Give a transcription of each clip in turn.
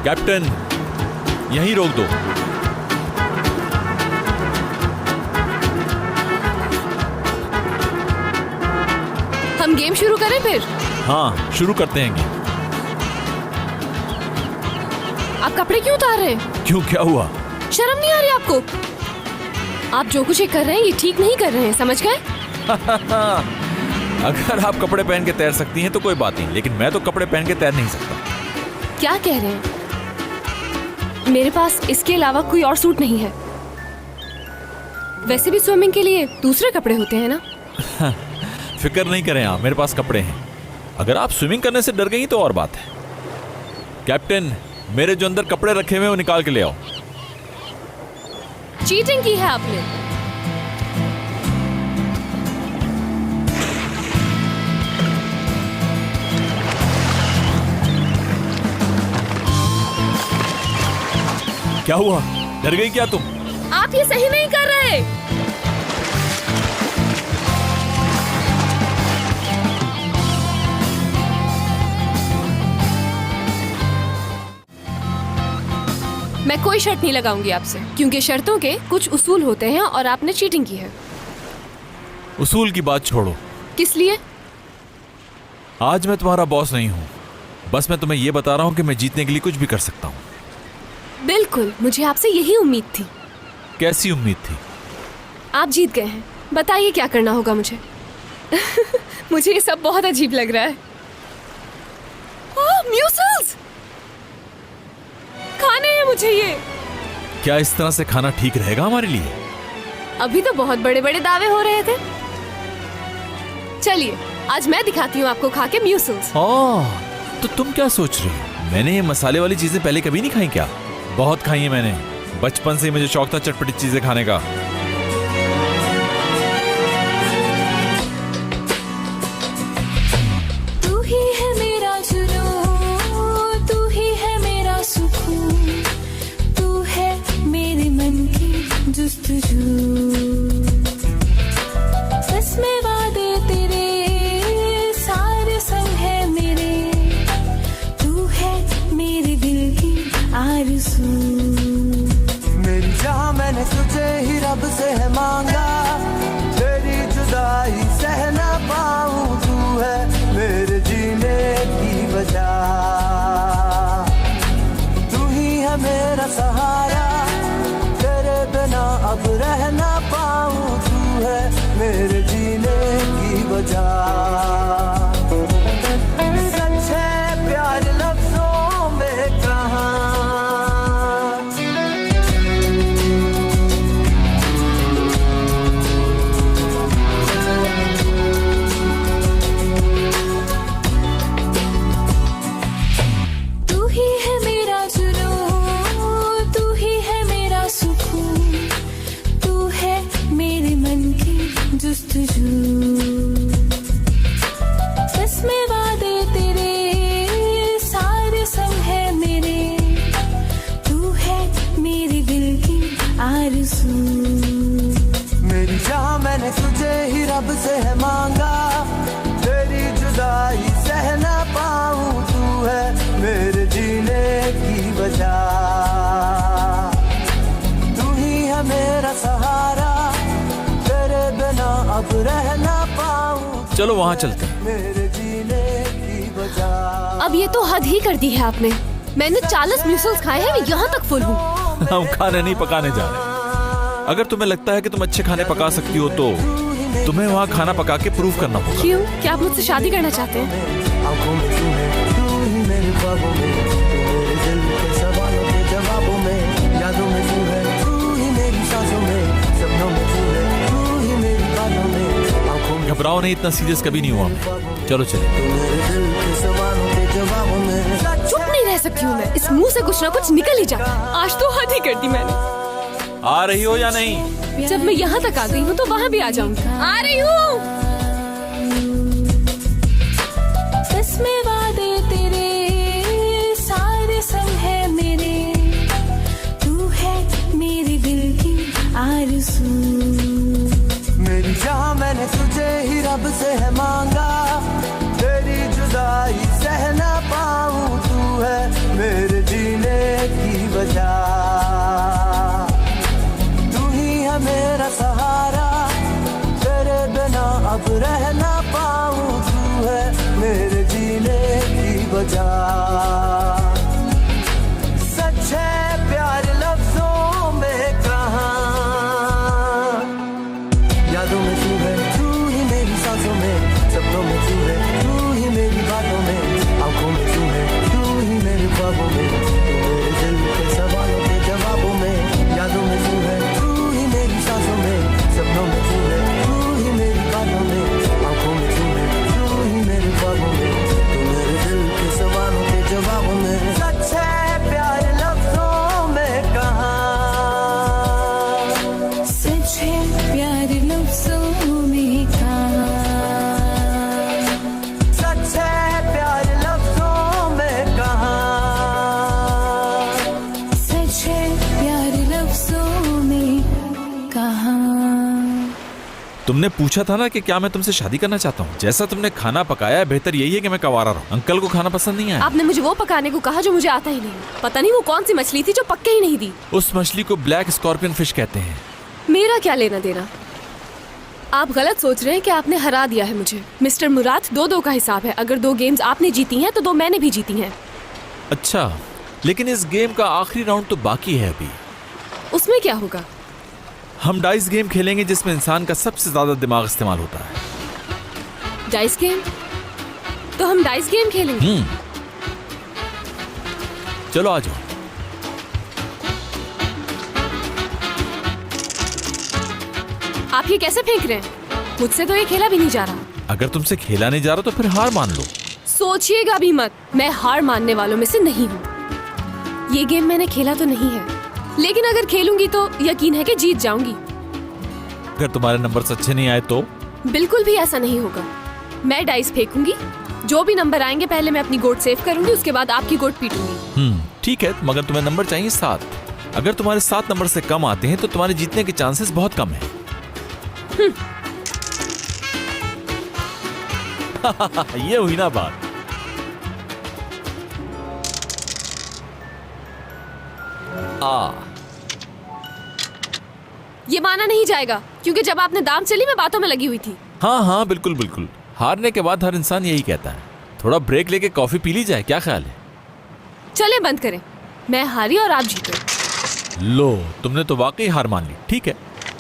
Captain, यहीं रोक दो। हम गेम शुरू करें फिर? हाँ, शुरू करते हैं गेम। आप कपड़े क्यों उतार रहे हैं? क्यों, क्या हुआ? शर्म नहीं आ रही आपको? आप जो कुछ ये कर रहे हैं ये ठीक नहीं कर रहे हैं, समझ गए? अगर आप कपड़े पहन के तैर सकती हैं तो कोई बात नहीं, लेकिन मैं तो कपड़े पहन के तैर नहीं सकता। क्या कह रहे हैं? मेरे पास इसके अलावा कोई और सूट नहीं है। वैसे भी स्विमिंग के लिए दूसरे कपड़े होते हैं ना। फिक्र नहीं करें आप, मेरे पास कपड़े हैं। अगर आप स्विमिंग करने से डर गई तो और बात है। कैप्टन, मेरे जो अंदर कपड़े रखे हुए हैं वो निकाल के ले आओ। चीटिंग की है आपने। क्या हुआ, डर गई क्या तुम? आप ये सही नहीं कर रहे। मैं कोई शर्त नहीं लगाऊंगी आपसे, क्योंकि शर्तों के कुछ उसूल होते हैं और आपने चीटिंग की है। उसूल की बात छोड़ो। किस लिए? आज मैं तुम्हारा बॉस नहीं हूं, बस मैं तुम्हें यह बता रहा हूं कि मैं जीतने के लिए कुछ भी कर सकता हूं। बिल्कुल, मुझे आपसे यही उम्मीद थी। कैसी उम्मीद थी? आप जीत गए हैं, बताइए क्या करना होगा मुझे। मुझे ये सब बहुत अजीब लग रहा है। ओह, म्यूसल्स! खाने हैं मुझे ये। क्या इस तरह से खाना ठीक रहेगा हमारे लिए? अभी तो बहुत बड़े बड़े दावे हो रहे थे। चलिए, आज मैं दिखाती हूँ आपको खा के म्यूसल्स। ओह, तो तुम क्या सोच रही हो? मैंने ये मसाले वाली चीजें पहले कभी नहीं खाई क्या? बहुत खाई है मैंने। बचपन से मुझे शौक था चटपटी चीजें खाने का। तू ही है मेरा जुनून, तू ही है मेरा सुकून, तू है मेरे मन की जुस्तजू। बस में वादे तेरे सारे संग है मेरे, तू है मेरे दिल की आरज़ू। मेरी जान मैंने तुझे ही रब से है मांगा, तेरी जुदाई सह ना पाऊं, तू है मेरे जीने की वजह, तू ही है मेरा सहारा, तेरे बिना अब रह ना पाऊं, तू है मेरे जीने की वजह। सच्चे प्यार लफ्जों में कहाँ, तू ही है मेरा जुनून, तू ही है मेरा सुकून, तू है मेरे मन की जुस्तजू। बस में वादे तेरे सारे संग है मेरे, तू है मेरे दिल की आरज़ू। मेरी जान मैंने तुझे ही रब से है मांगा, तेरी जुदाई सह ना पाऊं, तू है मेरे जीने की वजह, तू ही है मेरा सहारा, तेरे बिना अब रह ना पाऊं, चलो वहां चलते हैं। मेरे जीने की वजह। अब ये तो हद ही कर दी है आपने। मैंने 40 म्यूसल्स खाए हैं, मैं यहाँ तक फुल हूँ। हम खाने नहीं पकाने जा रहे। अगर तुम्हें लगता है कि तुम अच्छे खाने पका सकती हो तो तुम्हें वहाँ खाना पका के प्रूव करना होगा। क्यों? क्या आप मुझसे शादी करना चाहते हैं? आंखों में तू है, तू ही मेरे ख्वाबों में, तू मेरे दिल के सवालों के जवाबों में, यादों में तू है, तू ही मेरी सांसों में, सपनों में तू है, तू ही मेरी बातों में, आंखों में। घबराओ नहीं, इतना सीरियस कभी नहीं हुआ मैं। चलो चले। तू मेरे दिल के सवालों के जवाबों में। चुप नहीं रह सकती हूँ मैं। इस मुंह से कुछ ना कुछ निकल ही जाता। आज तो हद ही कर दी मैंने। आ रही हो या नहीं? जब मैं यहाँ तक आ गई हूँ तो वहाँ भी आ जाऊंगी। आ रही हूँ। बस में वादे तेरे सारे संग है मेरे, तू है मेरे दिल की आरज़ू। मेरी जान मैंने तुझे ही रब से है मांगा, तेरी जुदाई सह ना पाऊं, तू है मेरे जीने वजह, तू ही है मेरा सहारा, तेरे बिना अब रह ना पाऊं, तू है मेरे जीने की वजह। सच है प्यार लफ्जों में कहाँ, यादों में तू है, तू ही मेरी सांसों में, सपनों में तू है, तू ही मेरी बातों में, आंखों में तू है, तू ही मेरे ख्वाबों में, तू मेरे दिल के सवालों के जवाबों में, यादों में तू है, तू ही मेरी सांसों में, सपनों में तू है, तू ही मेरी बातों में, आंखों में तू है, तू ही मेरे ख्वाबों में, तू मेरे दिल के सवालों के जवाबों में। सच है प्यार लफ्जों में कहाँ, सच है प्यार लफ्जों में कहाँ, सच है प्यार लफ्जों में कहाँ, सच है प्यार लफ्जों में कहाँ। तुमने पूछा था ना कि क्या मैं तुमसे शादी करना चाहता हूँ। जैसा तुमने खाना पकाया है, बेहतर यही है कि मैं कवारा रहूं। अंकल को खाना पसंद नहीं आया। आपने मुझे वो पकाने को कहा जो मुझे आता ही नहीं। पता नहीं वो कौन सी मछली थी जो पक्के ही नहीं दी। उस मछली को ब्लैक स्कॉर्पियन फिश कहते हैं। मेरा क्या लेना देना। आप गलत सोच रहे हैं कि आपने हरा दिया है मुझे। मिस्टर मुराद, 2-2 का हिसाब है। अगर 2 गेम्स आपने जीती हैं तो 2 मैंने भी जीती हैं। अच्छा, लेकिन इस गेम का आखिरी राउंड तो बाकी है अभी। उसमें क्या होगा? हम डाइस गेम खेलेंगे जिसमें इंसान का सबसे ज्यादा दिमाग इस्तेमाल होता है। Dice game? तो हम डाइस गेम खेलेंगे। चलो आ जाओ। आप ये कैसे फेंक रहे हैं? मुझसे तो ये खेला भी नहीं जा रहा। अगर तुमसे खेला नहीं जा रहा तो फिर हार मान लो। सोचिएगा भी मत, मैं हार मानने वालों में से नहीं हूँ। ये गेम मैंने खेला तो नहीं है, लेकिन अगर खेलूंगी तो यकीन है कि जीत जाऊंगी। अगर तुम्हारे नंबर अच्छे नहीं आए तो? बिल्कुल भी ऐसा नहीं होगा। मैं डाइस फेंकूंगी, जो भी नंबर आएंगे पहले मैं अपनी गोट सेव करूंगी, उसके बाद आपकी गोट पीटूंगी। ठीक है, मगर तुम्हें नंबर चाहिए 7। अगर तुम्हारे 7 नंबर से कम आते हैं तो तुम्हारे जीतने के चांसेस बहुत कम है। ये हुई ना बात। ये माना नहीं जाएगा, क्योंकि जब आपने दाम चली मैं बातों में लगी हुई थी। हाँ हाँ, बिल्कुल बिल्कुल। हारने के बाद हर इंसान यही कहता है। थोड़ा ब्रेक लेके कॉफी पी ली जाए, क्या ख्याल है? चले बंद करें, मैं हारी और आप जीते। लो, तुमने तो वाकई हार मान ली। ठीक है,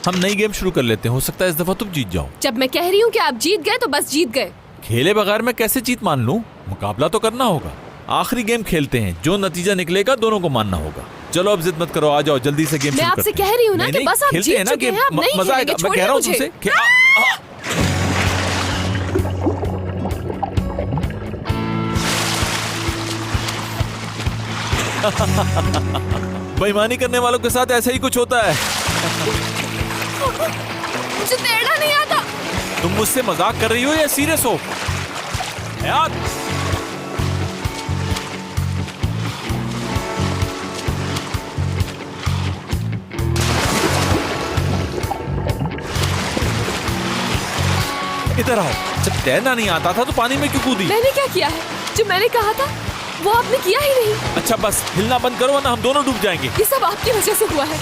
हम नई गेम शुरू कर लेते हैं। हो सकता है इस दफा तुम जीत जाओ। जब मैं कह रही हूँ कि आप जीत गए तो बस जीत गए। खेले बगैर मैं कैसे जीत मान लूं? मुकाबला तो करना होगा। आखिरी गेम खेलते हैं, जो नतीजा निकलेगा दोनों को मानना होगा। चलो अब जिद मत करो, आ जाओ जल्दी से गेम मैं शुरू आपसे करते हैं। कह रही हूँ ना नहीं, कि नहीं, बस आप खेलते जीत हैं ना चुके गेम, हैं, आप नहीं मजा आएगा। खेलेंगे, मैं कह रहा हूँ छोड़िए तुमसे बेईमानी करने वालों के साथ ऐसा ही कुछ होता है। मुझे तैरना नहीं आता। तुम मुझसे मजाक कर रही हो या सीरियस हो? यार इधर आओ। जब तैरना नहीं आता था तो पानी में क्यों कूदी? मैंने क्या किया है? जो मैंने कहा था वो आपने किया ही नहीं। अच्छा बस हिलना बंद करो वरना हम दोनों डूब जाएंगे। ये सब आपकी वजह से हुआ है।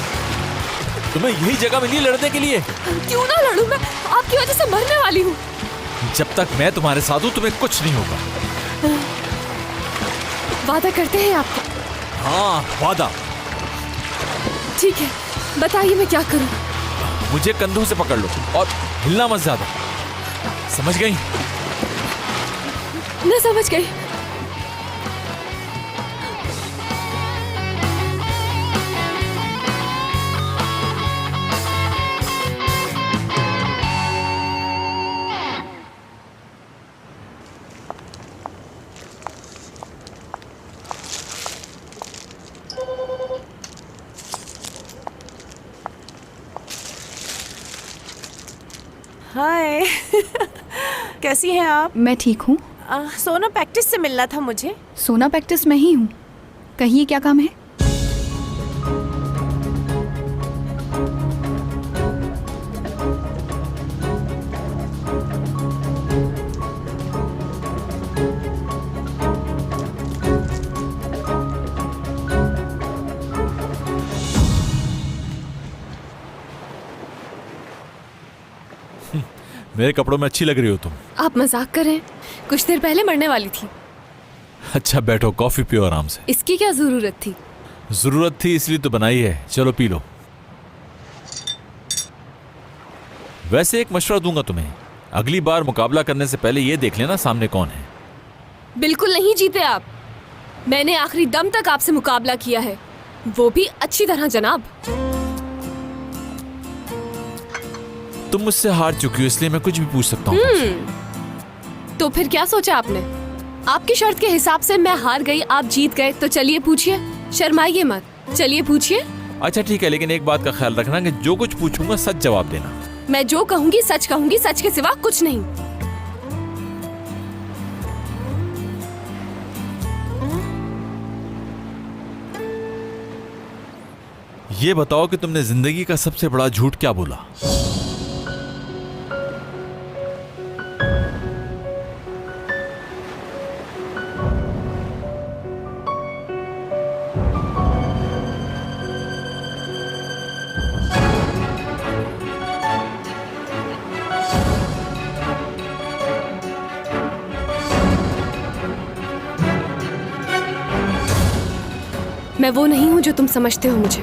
तुम्हें यही जगह मिली लड़ने के लिए। क्यों ना लड़ूं, मैं आपकी वजह से मरने वाली हूँ। जब तक मैं तुम्हारे साथ हूँ तुम्हें कुछ नहीं होगा। वादा करते हैं आपको? हाँ वादा। ठीक है, बताइए मैं क्या करूँ? मुझे कंधों से पकड़ लो और हिलना मत ज्यादा, समझ गई? मैं समझ गई। हाय कैसी हैं आप? मैं ठीक हूँ। सोना प्रैक्टिस से मिलना था मुझे। सोना प्रैक्टिस में ही हूँ। कहिए क्या काम है? मेरे कपड़ों में अच्छी लग रही हो तुम। आप मजाक कर रहे हैं? कुछ देर पहले मरने वाली थी। अच्छा बैठो, कॉफी पियो आराम से। इसकी क्या जरूरत थी? जरूरत थी इसलिए तो बनाई है, चलो पी लो। वैसे एक मशवरा दूंगा तुम्हें, अगली बार मुकाबला करने से पहले ये देख लेना सामने कौन है। बिल्कुल नहीं जीते आप। मैंने आखिरी दम तक आपसे मुकाबला किया है, वो भी अच्छी तरह जनाब। तुम मुझसे हार चुकी हो इसलिए मैं कुछ भी पूछ सकता हूँ तुमसे। तो फिर क्या सोचा आपने? आपकी शर्त के हिसाब से मैं हार गई, आप जीत गए, तो चलिए पूछिए, शर्माइए मत, चलिए पूछिए। अच्छा ठीक है, लेकिन एक बात का ख्याल रखना कि जो कुछ पूछूंगा सच जवाब देना। मैं जो कहूंगी, सच के सिवा कुछ नहीं। ये बताओ कि तुमने जिंदगी का सबसे बड़ा झूठ क्या बोला? मैं वो नहीं हूं जो तुम समझते हो मुझे।